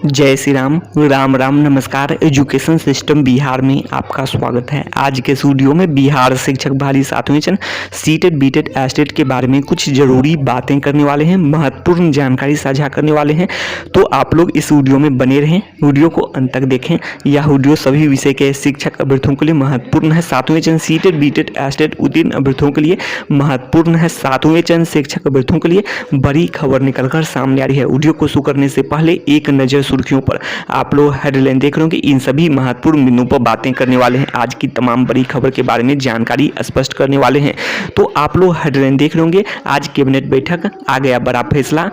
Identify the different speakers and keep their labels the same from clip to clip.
Speaker 1: जय श्री राम। राम राम नमस्कार। Education system Bihar में आपका स्वागत है। आज के इस वीडियो में बिहार शिक्षक बहाली 7वें चरण सीटेट बीटेट एस्टेट के बारे में कुछ जरूरी बातें करने वाले हैं, महत्वपूर्ण जानकारी साझा करने वाले हैं। तो आप लोग इस वीडियो में बने रहें, वीडियो को अंत तक देखें। यह वीडियो सभी विषय के शिक्षक अभ्यर्थियों के लिए महत्वपूर्ण है। 7वें चरण सीटेट बीटेट एस्टेट उत्तीर्ण अभ्यर्थियों के लिए महत्वपूर्ण है। 7वें चरण शिक्षक अभ्यर्थियों के लिए बड़ी खबर निकलकर सामने आ रही है। वीडियो को शुरू करने से पहले एक नज़र सुर्खियों पर। आप लोग हेडलाइन देख रहे हो कि इन सभी महत्वपूर्ण बिंदुओं पर बातें करने वाले हैं। आज की तमाम बड़ी खबर के बारे में जानकारी स्पष्ट करने वाले हैं। तो आप लोग हेडलाइन देख रहे होंगे, आज कैबिनेट बैठक आ गया बड़ा फैसला।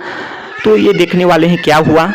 Speaker 1: तो ये देखने वाले हैं क्या हुआ।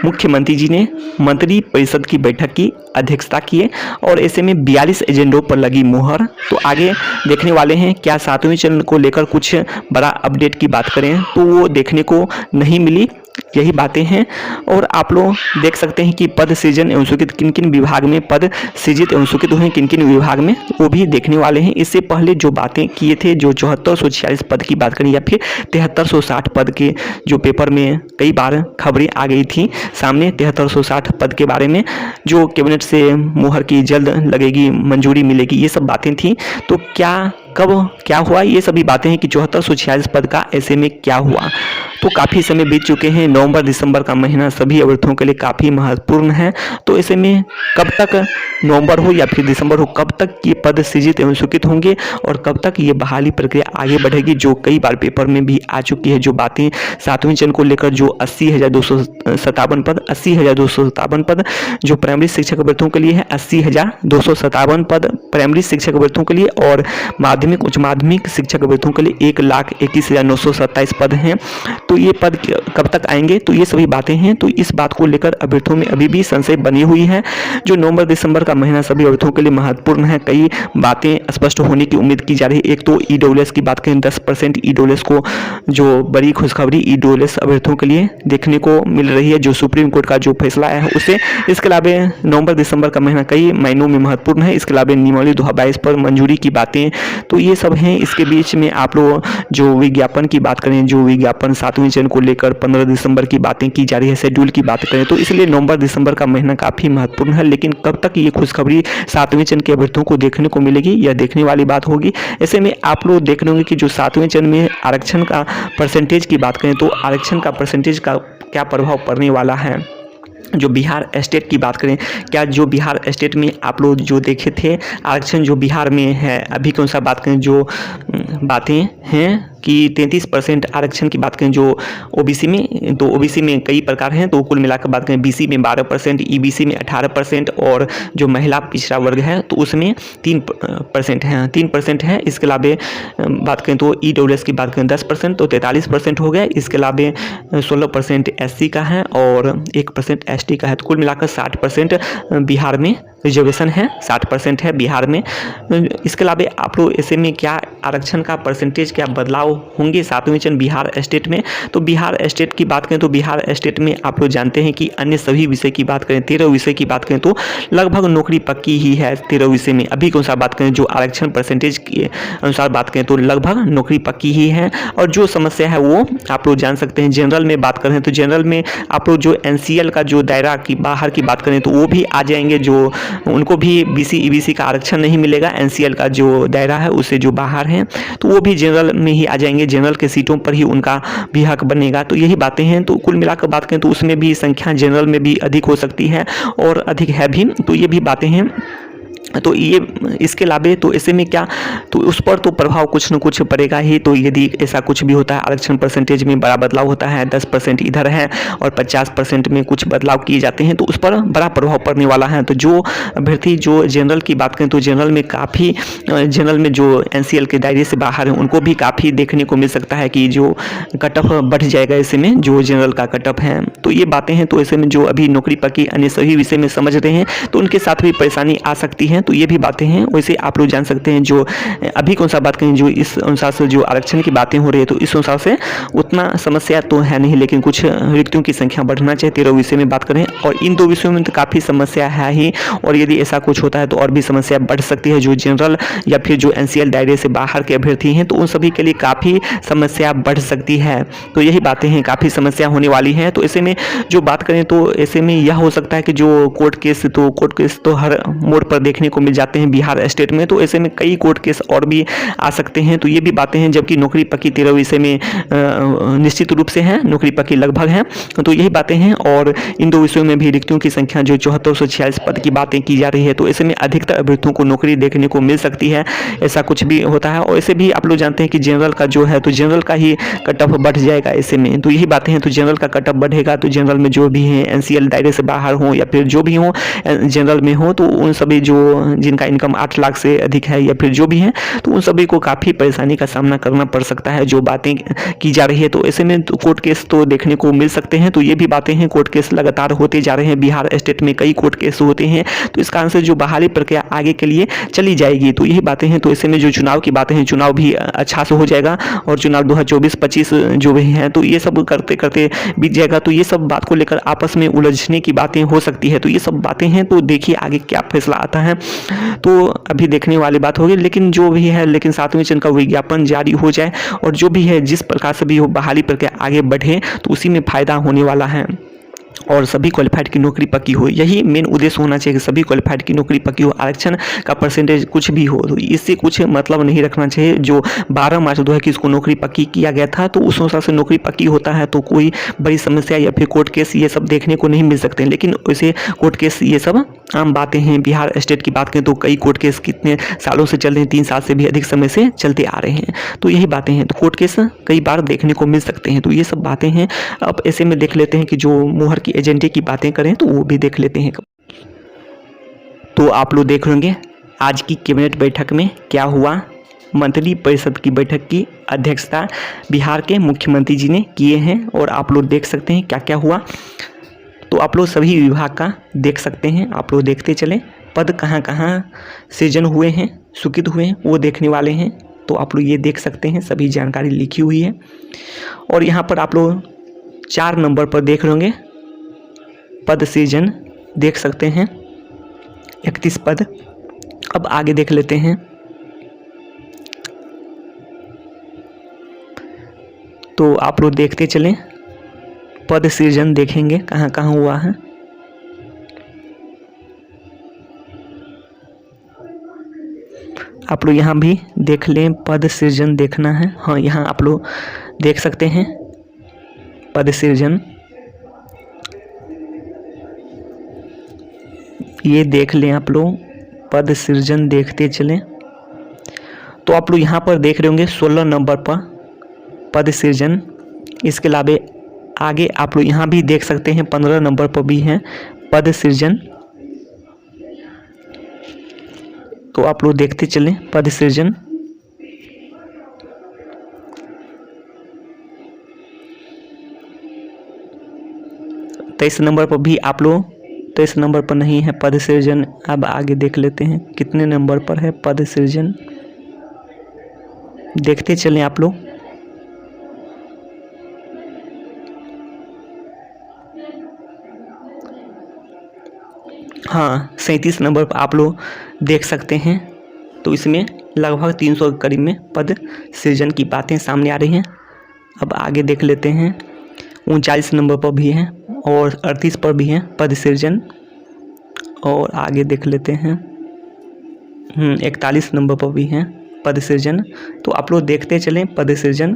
Speaker 1: मुख्यमंत्री जी ने मंत्री परिषद की बैठक की अध्यक्षता किए और ऐसे में 42 एजेंडों पर लगी मुहर। तो आगे देखने वाले हैं क्या 7वें चरण को लेकर कुछ बड़ा अपडेट की बात करें तो वो देखने को नहीं मिली, यही बातें हैं। और आप लोग देख सकते हैं कि पद सृजन एवं स्वीकृत किन किन विभाग में पद सृजित एवं स्वीकृत हुए, किन किन विभाग में, वो भी देखने वाले हैं। इससे पहले जो बातें किए थे, जो 7446 पद की बात करें या फिर 7360 पद के जो पेपर में कई बार खबरें आ गई थी सामने, 7360 पद के बारे में जो कैबिनेट से मुहर की जल्द लगेगी, मंजूरी मिलेगी, ये सब बातें थी। तो कब क्या हुआ, ये सभी बातें हैं कि 7446 पद का ऐसे में क्या हुआ। तो काफ़ी समय बीत चुके हैं। नवंबर दिसंबर का महीना सभी अभ्यर्थियों के लिए काफ़ी महत्वपूर्ण है। तो ऐसे में कब तक, नवंबर हो या फिर दिसंबर हो, कब तक ये पद सृजित एवं स्वीकृत होंगे और कब तक ये बहाली प्रक्रिया आगे बढ़ेगी, जो कई बार पेपर में भी आ चुकी है। जो बातें 7वें चरण को लेकर जो 80,257 पद, 80,257 पद जो प्राइमरी शिक्षक अभ्यर्थियों के लिए है, 80,257 पद प्राइमरी शिक्षक अभ्यर्थियों के लिए, और माध्यमिक उच्च माध्यमिक शिक्षक अभ्यर्थियों के लिए 1,21,927 पद हैं। तो ये पद कब तक आएंगे, तो ये सभी बातें हैं। तो इस बात को लेकर अभ्यर्थियों में अभी भी संशय बनी हुई है। जो नवंबर दिसंबर का महीना सभी अभ्यर्थियों के लिए महत्वपूर्ण है। कई बातें स्पष्ट होने की उम्मीद की जा रही है। एक तो ईडब्ल्यूएस की बात करें, 10% ईडब्ल्यूएस को, जो बड़ी खुशखबरी ईडब्ल्यूएस अभ्यर्थियों के लिए देखने को मिल रही है, जो सुप्रीम कोर्ट का जो फैसला है उससे। इसके अलावा नवंबर दिसंबर का महीना कई महीनों में महत्वपूर्ण है। इसके अलावा नियमावली 2022 पर मंजूरी की बातें, तो ये सब हैं। इसके बीच में आप लोग जो विज्ञापन की बात करें, जो विज्ञापन 7वें चरण को लेकर 15 दिसंबर की बातें की जा रही है, शेड्यूल की बात करें, तो इसलिए नवंबर दिसंबर का महीना काफ़ी महत्वपूर्ण है। लेकिन कब तक ये खुशखबरी 7वें चरण के अभ्यर्थियों को देखने को मिलेगी, यह देखने वाली बात होगी। ऐसे में आप लोग देख रहे होंगे कि जो 7वें चरण में आरक्षण का परसेंटेज की बात करें, तो आरक्षण का परसेंटेज का क्या प्रभाव पड़ने वाला है। जो बिहार स्टेट की बात करें, क्या जो बिहार स्टेट में आप लोग जो देखे थे आरक्षण जो बिहार में है, अभी कौन सा बात करें, जो बातें हैं कि 33% आरक्षण की बात करें जो ओबीसी में, तो ओबीसी में कई प्रकार हैं। तो कुल मिलाकर बात करें, बीसी में 12%, ईबीसी में 18%, और जो महिला पिछड़ा वर्ग है तो उसमें 3% है, 3% है। इसके अलावा बात करें तो ईडब्ल्यूएस की बात करें 10%, तो 43% हो गया। इसके अलावा 16% एससी का है और 1% एसटी का है। तो कुल मिलाकर 60% बिहार में रिजर्वेशन है, 60% है बिहार में। इसके अलावा आप लोग ऐसे में क्या आरक्षण का परसेंटेज, क्या बदलाव होंगे 7वें चरण बिहार स्टेट में। तो बिहार स्टेट की बात करें तो बिहार स्टेट में आप लोग जानते हैं कि अन्य सभी विषय की बात करें, 13 विषय की बात करें तो लगभग नौकरी पक्की ही है 13 विषय में। अभी कौन सा बात करें, जो आरक्षण परसेंटेज के अनुसार बात करें तो लगभग नौकरी पक्की ही है। और जो समस्या है वो आप लोग जान सकते हैं। जनरल में बात करें तो जनरल में आप लोग जो एनसीएल का जो दायरा की बाहर की बात करें तो वो भी आ जाएंगे, जो उनको भी बीसी ईबीसी का आरक्षण नहीं मिलेगा। एनसीएल का जो दायरा है उससे जो बाहर हैं तो वो भी जनरल में ही आ जाएंगे, जनरल के सीटों पर ही उनका भी हक बनेगा। तो यही बातें हैं। तो कुल मिलाकर बात करें तो उसमें भी संख्या जनरल में भी अधिक हो सकती है और अधिक है भी। तो ये भी बातें हैं। तो ये इसके अलावा तो ऐसे में क्या, तो उस पर तो प्रभाव कुछ न कुछ पड़ेगा ही। तो यदि ऐसा कुछ भी होता है, आरक्षण परसेंटेज में बड़ा बदलाव होता है, 10% इधर है और 50% में कुछ बदलाव किए जाते हैं, तो उस पर बड़ा प्रभाव पड़ने वाला है। तो जो अभ्यर्थी जो जनरल की बात करें तो जनरल में काफ़ी, जनरल में जो एनसीएल के दायरे से बाहर हैं उनको भी काफ़ी देखने को मिल सकता है कि जो कट ऑफ बढ़ जाएगा ऐसे में, जो जनरल का कट ऑफ है। तो ये बातें हैं। तो ऐसे में जो अभी नौकरी पक्की अन्य सभी विषय में समझ रहे हैं तो उनके साथ भी परेशानी आ सकती है। हैं, तो ये भी बातें हैं। वैसे आप लोग जान सकते हैं जो अभी कौन सा बात करें, जो इस अनुसार से जो आरक्षण की बातें हो रही है, तो इस अनुसार से उतना समस्या तो है नहीं, लेकिन कुछ रिक्तियों की संख्या बढ़ना चाहिए। 13 विषय में बात करें, और इन 2 विषयों में तो काफ़ी समस्या है ही, और यदि ऐसा कुछ होता है तो और भी समस्या बढ़ सकती है। जो जनरल या फिर जो एनसीएल दायरे से बाहर के अभ्यर्थी हैं, तो उन सभी के लिए काफ़ी समस्या बढ़ सकती है। तो यही बातें हैं, काफ़ी समस्या होने वाली है। तो ऐसे में जो बात करें तो ऐसे में यह हो सकता है कि जो कोर्ट केस तो हर मोड़ पर देखने को मिल जाते हैं बिहार स्टेट में, तो ऐसे में कई कोर्ट केस और भी आ सकते हैं। तो ये भी बातें हैं, जबकि नौकरी पक्की 13 विषय में निश्चित रूप से है, नौकरी पक्की लगभग है। तो यही बातें हैं, और इन 2 विषयों में भी रिक्तियों की संख्या जो 7446 पद की बातें की जा रही है, तो ऐसे में अधिकतर अभ्यर्थियों को नौकरी देखने को मिल सकती है। ऐसा कुछ भी होता है, और ऐसे भी आप लोग जानते हैं कि जनरल का जो है, तो जनरल का ही कट ऑफ बढ़ जाएगा ऐसे में। तो यही बातें हैं, तो जनरल का कट ऑफ बढ़ेगा, तो जनरल में जो भी हैं एनसीएल दायरे से बाहर हों या फिर जो भी हों जनरल में हो, तो उन सभी जो जिनका इनकम 8 लाख से अधिक है या फिर जो भी है, तो उन सभी को काफ़ी परेशानी का सामना करना पड़ सकता है, जो बातें की जा रही है। तो ऐसे में तो कोर्ट केस तो देखने को मिल सकते हैं। तो ये भी बातें हैं, कोर्ट केस लगातार होते जा रहे हैं, बिहार स्टेट में कई कोर्ट केस होते हैं, तो इस कारण से जो बहाली प्रक्रिया आगे के लिए चली जाएगी। तो यही बातें हैं। तो ऐसे में जो चुनाव की बातें हैं, चुनाव भी अच्छा से हो जाएगा, और चुनाव 2024-25 जो भी हैं, तो ये सब करते करते बीत जाएगा। तो ये सब बात को लेकर आपस में उलझने की बातें हो सकती है। तो ये सब बातें हैं, तो देखिए आगे क्या फैसला आता है, तो अभी देखने वाली बात होगी। लेकिन जो भी है, लेकिन 7वें चरण का विज्ञापन जारी हो जाए, और जो भी है जिस प्रकार से भी हो बहाली प्रक्रिया आगे बढ़े, तो उसी में फायदा होने वाला है, और सभी क्वालिफाइड की नौकरी पक्की हो। यही मेन उद्देश्य होना चाहिए कि सभी क्वालिफाइड की नौकरी पक्की हो। आरक्षण का परसेंटेज कुछ भी हो, तो इससे कुछ मतलब नहीं रखना चाहिए। जो 12 मार्च 2021 को नौकरी पक्की किया गया था, तो उस अनुसार से नौकरी पक्की होता है, तो कोई बड़ी समस्या या फिर कोर्ट केस ये सब देखने को नहीं मिल सकते हैं। लेकिन वैसे कोर्ट केस ये सब आम बातें हैं। बिहार स्टेट की बात करें तो कई कोर्ट केस कितने सालों से चल रहे हैं, 3 साल से भी अधिक समय से चलते आ रहे हैं। तो यही बातें हैं, तो कोर्ट केस कई बार देखने को मिल सकते हैं। तो ये सब बातें हैं। अब ऐसे में देख लेते हैं कि जो मोहर की एजेंडे की बातें करें, तो वो भी देख लेते हैं। तो आप लोग देख लेंगे आज की कैबिनेट बैठक में क्या हुआ। मंत्री परिषद की बैठक की अध्यक्षता बिहार के मुख्यमंत्री जी ने किए हैं, और आप लोग देख सकते हैं क्या क्या हुआ। तो आप लोग सभी विभाग का देख सकते हैं, आप लोग देखते चलें। पद कहाँ कहाँ सृजन हुए हैं, स्वीकृत हुए हैं, वो देखने वाले हैं। तो आप लोग ये देख सकते हैं, सभी जानकारी लिखी हुई है। और यहाँ पर आप लोग 4 नंबर पर देख लेंगे, पद सृजन देख सकते हैं, 31 पद। अब आगे देख लेते हैं। तो आप लोग देखते चलें, पद सृजन देखेंगे कहाँ कहाँ हुआ है। आप लोग यहाँ भी देख लें, पद सृजन देखना है। हाँ, यहाँ आप लोग देख सकते हैं पद सृजन, ये देख लें आप लोग, पद सृजन देखते चलें। तो आप लोग यहाँ पर देख रहे होंगे 16 नंबर पर पद सृजन। इसके अलावा आगे आप लोग यहाँ भी देख सकते हैं 15 नंबर पर भी हैं पद सृजन। तो आप लोग देखते चलें पद सृजन। तेईस नंबर पर भी आप लोग, 23 नंबर पर नहीं है पद सृजन। अब आगे देख लेते हैं कितने नंबर पर है पद सृजन, देखते चलें आप लोग। हाँ, 37 नंबर पर आप लोग देख सकते हैं। तो इसमें लगभग 300 के करीब में पद सृजन की बातें सामने आ रही हैं। अब आगे देख लेते हैं, 39 नंबर पर भी हैं और 38 पर भी हैं पद सृजन। और आगे देख लेते हैं, 41 नंबर पर भी हैं पद सृजन। तो आप लोग देखते चलें पद सृजन।